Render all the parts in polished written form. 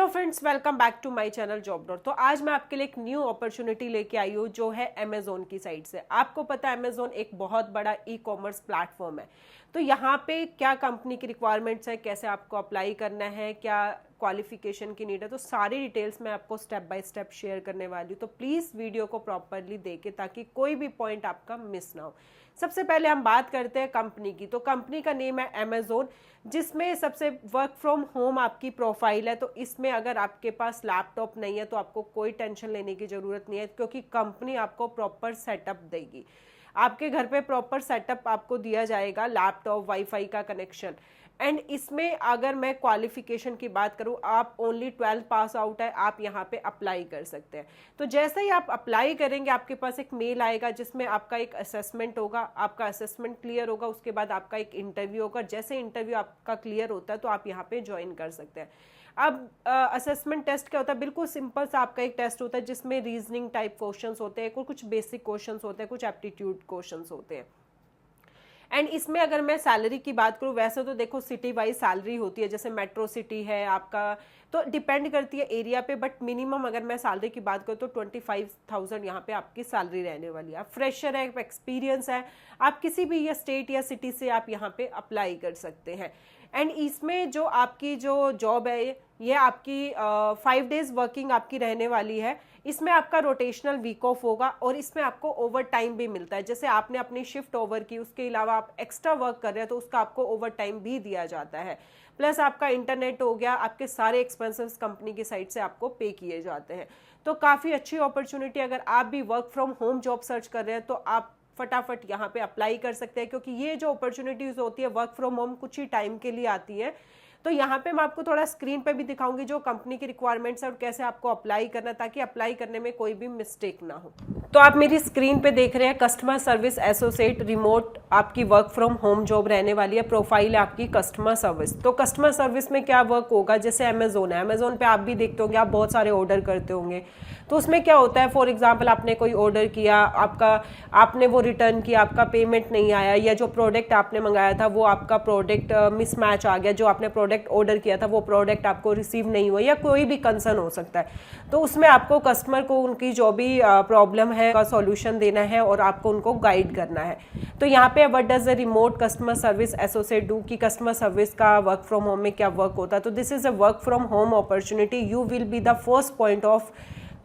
Hello friends, welcome back to my channel job dot. तो आज मैं आपके लिए एक न्यू अपॉर्चुनिटी लेके आई हूँ जो है अमेजोन की साइड से। आपको पता है अमेजोन एक बहुत बड़ा ई कॉमर्स प्लेटफॉर्म है। तो यहाँ पे क्या कंपनी की रिक्वायरमेंट्स है, कैसे आपको अप्लाई करना है, क्या क्वालिफिकेशन की नीड है, तो सारी डिटेल्स मैं आपको स्टेप बाय स्टेप शेयर करने वाली हूँ। तो प्लीज़ वीडियो को प्रॉपरली देखें ताकि कोई भी पॉइंट आपका मिस ना हो। सबसे पहले हम बात करते हैं कंपनी की। तो कंपनी का नेम है अमेजोन, जिसमें सबसे वर्क फ्रॉम होम आपकी प्रोफाइल है। तो इसमें अगर आपके पास लैपटॉप नहीं है तो आपको कोई टेंशन लेने की ज़रूरत नहीं है, क्योंकि कंपनी आपको प्रॉपर सेटअप देगी। आपके घर पे प्रॉपर सेटअप आपको दिया जाएगा, लैपटॉप, वाईफाई का कनेक्शन। एंड इसमें अगर मैं क्वालिफिकेशन की बात करूं, आप ओनली 12th पास आउट है, आप यहाँ पे अप्लाई कर सकते हैं। तो जैसे ही आप अप्लाई करेंगे आपके पास एक मेल आएगा जिसमें आपका एक असेसमेंट होगा। आपका असेसमेंट क्लियर होगा, उसके बाद आपका एक इंटरव्यू होगा। जैसे इंटरव्यू आपका क्लियर होता है तो आप यहाँ पे ज्वाइन कर सकते हैं। अब असेसमेंट टेस्ट क्या होता है? बिल्कुल सिंपल सा आपका एक टेस्ट होता है जिसमें रीजनिंग टाइप क्वेश्चंस होते हैं, कुछ बेसिक क्वेश्चंस होते हैं, कुछ एप्टीट्यूड क्वेश्चंस होते हैं। एंड इसमें अगर मैं सैलरी की बात करूं, वैसे तो देखो सिटी वाइज सैलरी होती है, जैसे मेट्रो सिटी है आपका, तो डिपेंड करती है एरिया पे। बट मिनिमम अगर मैं सैलरी की बात करूं तो 25,000 यहाँ पे आपकी सैलरी रहने वाली है। आप फ्रेशर है, एक्सपीरियंस है, आप किसी भी या स्टेट या सिटी से आप यहाँ पे अप्लाई कर सकते हैं। एंड इसमें जो आपकी जो जॉब है ये आपकी 5 डेज वर्किंग आपकी रहने वाली है। इसमें आपका रोटेशनल वीक ऑफ होगा और इसमें आपको ओवर टाइम भी मिलता है। जैसे आपने अपनी शिफ्ट ओवर की, उसके अलावा आप एक्स्ट्रा वर्क कर रहे हैं तो उसका आपको ओवर टाइम भी दिया जाता है। प्लस आपका इंटरनेट हो गया, आपके सारे एक्सपेंसेस कंपनी की साइड से आपको पे किए जाते हैं। तो काफ़ी अच्छी अपॉर्चुनिटी। अगर आप भी work from home job search कर रहे हैं तो आप फटाफट यहाँ पे अप्लाई कर सकते हैं, क्योंकि ये जो अपॉर्चुनिटीज होती है वर्क फ्रॉम होम कुछ ही टाइम के लिए आती है। तो यहाँ पे मैं आपको थोड़ा स्क्रीन पे भी दिखाऊंगी जो कंपनी की रिक्वायरमेंट्स है और कैसे आपको अप्लाई करना है, ताकि अप्लाई करने में कोई भी मिस्टेक ना हो। तो आप मेरी स्क्रीन पे देख रहे हैं कस्टमर सर्विस एसोसिएट रिमोट, आपकी वर्क फ्रॉम होम जॉब रहने वाली है। प्रोफाइल है आपकी कस्टमर सर्विस। तो कस्टमर सर्विस में क्या वर्क होगा? जैसे अमेजोन है, अमेजोन पे आप भी देखते होंगे, आप बहुत सारे ऑर्डर करते होंगे। तो उसमें क्या होता है, फॉर एग्जाम्पल आपने कोई ऑर्डर किया, आपने वो रिटर्न किया, आपका पेमेंट नहीं आया, या जो प्रोडक्ट आपने मंगाया था वो आपका प्रोडक्ट मिसमैच आ गया, जो आपने प्रोडक्ट ऑर्डर किया था वो प्रोडक्ट आपको रिसीव नहीं हुआ, या कोई भी कंसर्न हो सकता है। तो उसमें आपको कस्टमर को उनकी जो भी प्रॉब्लम है का सॉल्यूशन देना है और आपको उनको गाइड करना है। तो यहाँ पे what does the remote customer service associate do, की कस्टमर सर्विस का वर्क फ्रॉम होम में क्या वर्क होता है। तो this is a work from home opportunity. You will be the first point of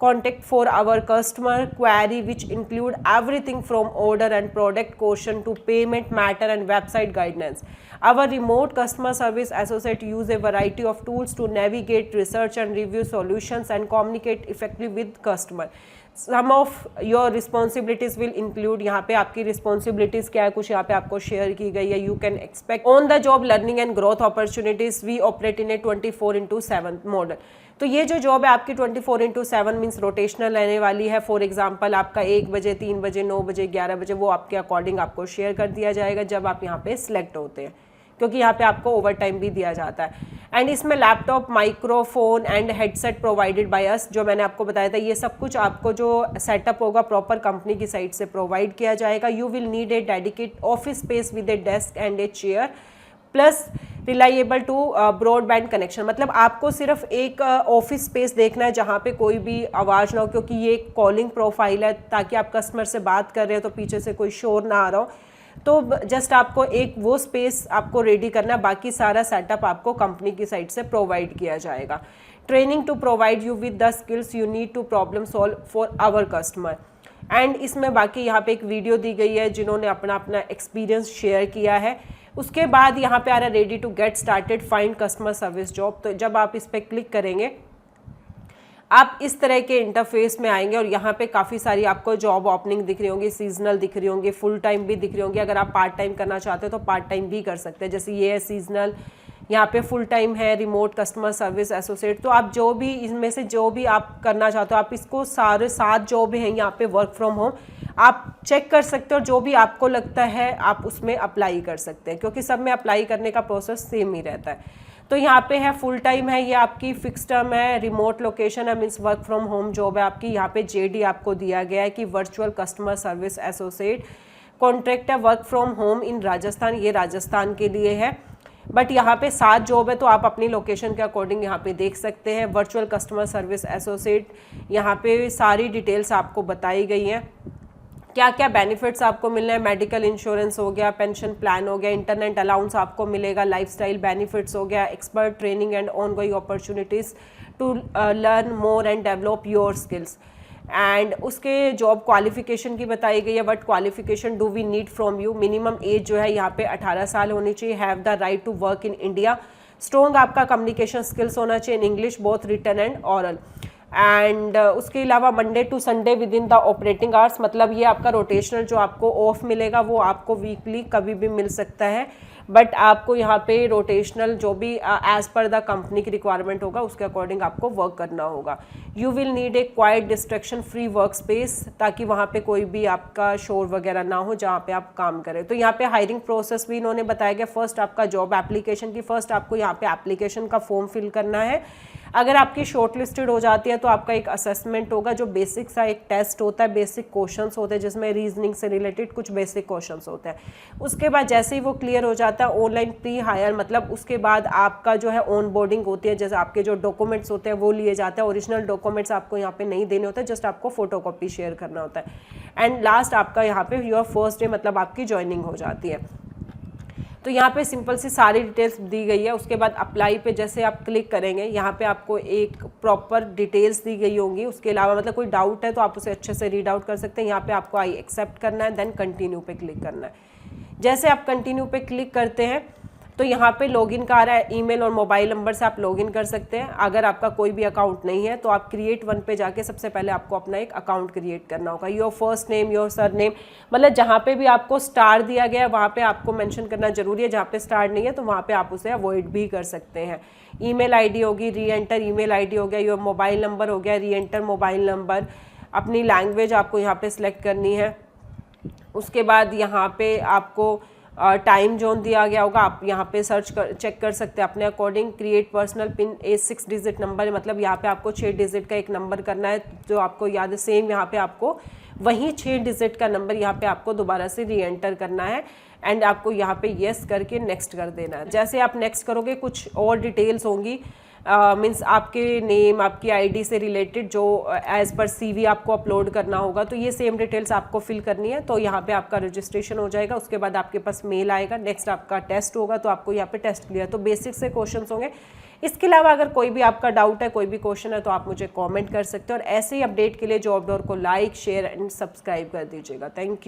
contact for our customer query, which include everything from order and product question to payment matter and website guidance. Our remote customer service associate use a variety of tools to navigate, research and review solutions and communicate effectively with customer. Some of your responsibilities will include, यहाँ पे आपकी responsibilities क्या है, कुछ यहाँ पे आपको share की गई है। You can expect on the job learning and growth opportunities. We operate in a 24/7 model. तो ये जो जॉब है आपकी 24/7 मीन्स रोटेशनल रहने वाली है। फॉर एग्जांपल आपका 1 बजे, 3 बजे, 9 बजे, 11 बजे, वो आपके अकॉर्डिंग आपको शेयर कर दिया जाएगा जब आप यहाँ पे सिलेक्ट होते हैं, क्योंकि यहाँ पे आपको ओवर टाइम भी दिया जाता है। एंड इसमें laptop, microphone and headset provided by us, जो मैंने आपको बताया था, ये सब कुछ आपको जो सेटअप होगा प्रॉपर कंपनी की साइड से प्रोवाइड किया जाएगा। You will need a dedicate office space with a desk and a chair plus reliable to broadband connection. मतलब आपको सिर्फ एक ऑफिस स्पेस देखना है जहाँ पे कोई भी आवाज़ ना हो, क्योंकि ये एक कॉलिंग प्रोफाइल है, ताकि आप कस्टमर से बात कर रहे हो तो पीछे से कोई शोर ना आ रहा हो। तो जस्ट आपको एक वो स्पेस आपको रेडी करना है, बाकी सारा सेटअप आपको कंपनी की साइड से प्रोवाइड किया जाएगा। Training to provide you with the skills you need to problem solve for our customer. And इसमें बाकी यहाँ पे एक वीडियो दी गई है जिन्होंने अपना एक्सपीरियंस शेयर किया है। उसके बाद यहाँ पे आ रहा है ready to get started, find customer service job. तो जब आप इस पर क्लिक करेंगे आप इस तरह के इंटरफेस में आएंगे और यहाँ पे काफ़ी सारी आपको जॉब ओपनिंग दिख रही होंगी, सीजनल दिख रही होंगी, फुल टाइम भी दिख रही होंगी। अगर आप पार्ट टाइम करना चाहते हो तो पार्ट टाइम भी कर सकते हैं, जैसे ये है सीजनल, यहाँ पे फुल टाइम है रिमोट कस्टमर सर्विस एसोसिएट। तो आप जो भी इनमें से जो भी आप करना चाहते हो, आप इसको सारे 7 जॉब हैं यहाँ पे वर्क फ्रॉम होम, आप चेक कर सकते हो। जो भी आपको लगता है आप उसमें अप्लाई कर सकते हैं, क्योंकि सब में अप्लाई करने का प्रोसेस सेम ही रहता है। तो यहाँ पे है फुल टाइम है, ये आपकी फिक्स टर्म है, रिमोट लोकेशन है means work from home job है आपकी। यहाँ पे जेडी आपको दिया गया है कि virtual customer service associate, contract है work from home in Rajasthan, ये राजस्थान के लिए है। बट यहाँ पे 7 जॉब है, तो आप अपनी लोकेशन के अकॉर्डिंग यहाँ पे देख सकते हैं। वर्चुअल कस्टमर सर्विस एसोसिएट, यहाँ पे सारी डिटेल्स आपको बताई गई हैं, क्या क्या बेनिफिट्स आपको मिलने हैं। मेडिकल इंश्योरेंस हो गया, पेंशन प्लान हो गया, इंटरनेट अलाउंस आपको मिलेगा, लाइफस्टाइल बेनिफिट्स हो गया, expert training and ongoing opportunities to learn more and develop your skills. And उसके जॉब क्वालिफिकेशन की बताई गई है, what qualification do we need from you. Minimum age जो है यहाँ पे 18 साल होनी चाहिए। Have the right to work in India. Strong आपका कम्युनिकेशन स्किल्स होना चाहिए in English, both written and oral. And उसके अलावा Monday to Sunday within the operating hours, मतलब ये आपका रोटेशनल जो आपको ऑफ मिलेगा वो आपको वीकली कभी भी मिल सकता है, बट आपको यहाँ पे रोटेशनल जो भी एज पर द कंपनी की रिक्वायरमेंट होगा उसके अकॉर्डिंग आपको वर्क करना होगा। You will need A quite distraction free work space, ताकि वहाँ पे कोई भी आपका शोर वगैरह ना हो जहाँ पे आप काम करें। तो यहाँ पे हायरिंग प्रोसेस भी इन्होंने बताया गया। फर्स्ट आपका जॉब एप्लीकेशन की, फर्स्ट आपको यहाँ पे एप्लीकेशन का फॉर्म फिल करना है। अगर आपकी शॉर्ट लिस्टेड हो जाती है तो आपका एक असेसमेंट होगा, जो बेसिक सा एक टेस्ट होता है, बेसिक क्वेश्चंस होते हैं जिसमें रीजनिंग से रिलेटेड कुछ बेसिक क्वेश्चंस होते हैं। उसके बाद जैसे ही वो क्लियर हो जाता है, ऑनलाइन प्री हायर, मतलब उसके बाद आपका जो है ऑन बोर्डिंग होती है, जैसे आपके जो डॉक्यूमेंट्स होते हैं वो लिए जाते हैं। ओरिजिनल डॉक्यूमेंट्स आपको यहाँ पे नहीं देने होते, जस्ट आपको फोटोकॉपी शेयर करना होता है। एंड लास्ट आपका यहाँ पे योर फर्स्ट डे, मतलब आपकी ज्वाइनिंग हो जाती है। तो यहाँ पे सिंपल सी सारी डिटेल्स दी गई है। उसके बाद अप्लाई पे जैसे आप क्लिक करेंगे, यहाँ पे आपको एक प्रॉपर डिटेल्स दी गई होंगी। उसके अलावा मतलब कोई डाउट है तो आप उसे अच्छे से रीड आउट कर सकते हैं। यहाँ पे आपको आई एक्सेप्ट करना है, देन कंटिन्यू पे क्लिक करना है। जैसे आप कंटिन्यू पे क्लिक करते हैं तो यहाँ पे लॉगिन का आ रहा है, ईमेल और मोबाइल नंबर से आप लॉगिन कर सकते हैं। अगर आपका कोई भी अकाउंट नहीं है तो आप क्रिएट वन पे जाके सबसे पहले आपको अपना एक अकाउंट क्रिएट करना होगा। Your first name, your sir name, मतलब जहाँ पे भी आपको स्टार दिया गया है वहाँ पे आपको मेंशन करना जरूरी है। जहाँ पे स्टार नहीं है तो वहाँ पे आप उसे अवॉइड भी कर सकते हैं। ईमेल आईडी होगी, री एंटर ईमेल आईडी हो गया, योर मोबाइल नंबर हो गया, री एंटर मोबाइल नंबर। अपनी लैंग्वेज आपको यहाँ पे सिलेक्ट करनी है। उसके बाद यहाँ पे आपको टाइम जोन दिया गया होगा, आप यहाँ पे चेक कर सकते हैं अपने अकॉर्डिंग। क्रिएट पर्सनल पिन, ए 6 डिजिट नंबर है, मतलब यहाँ पे आपको 6 डिजिट का एक नंबर करना है जो आपको याद है। सेम यहाँ पे आपको वही 6 डिजिट का नंबर यहाँ पे आपको दोबारा से री एंटर करना है। एंड आपको यहाँ पे येस करके नेक्स्ट कर देना है। जैसे आप नेक्स्ट करोगे कुछ और डिटेल्स होंगी, मीन्स आपके नेम, आपकी आईडी से रिलेटेड जो एज पर सीवी आपको अपलोड करना होगा, तो ये सेम डिटेल्स आपको फिल करनी है। तो यहाँ पे आपका रजिस्ट्रेशन हो जाएगा। उसके बाद आपके पास मेल आएगा, नेक्स्ट आपका टेस्ट होगा, तो आपको यहाँ पे टेस्ट क्लियर। तो बेसिक से क्वेश्चंस होंगे। इसके अलावा अगर कोई भी आपका डाउट है, कोई भी क्वेश्चन है, तो आप मुझे कॉमेंट कर सकते हो। और ऐसे ही अपडेट के लिए जॉब डोर को लाइक, शेयर एंड सब्सक्राइब कर दीजिएगा। Thank you.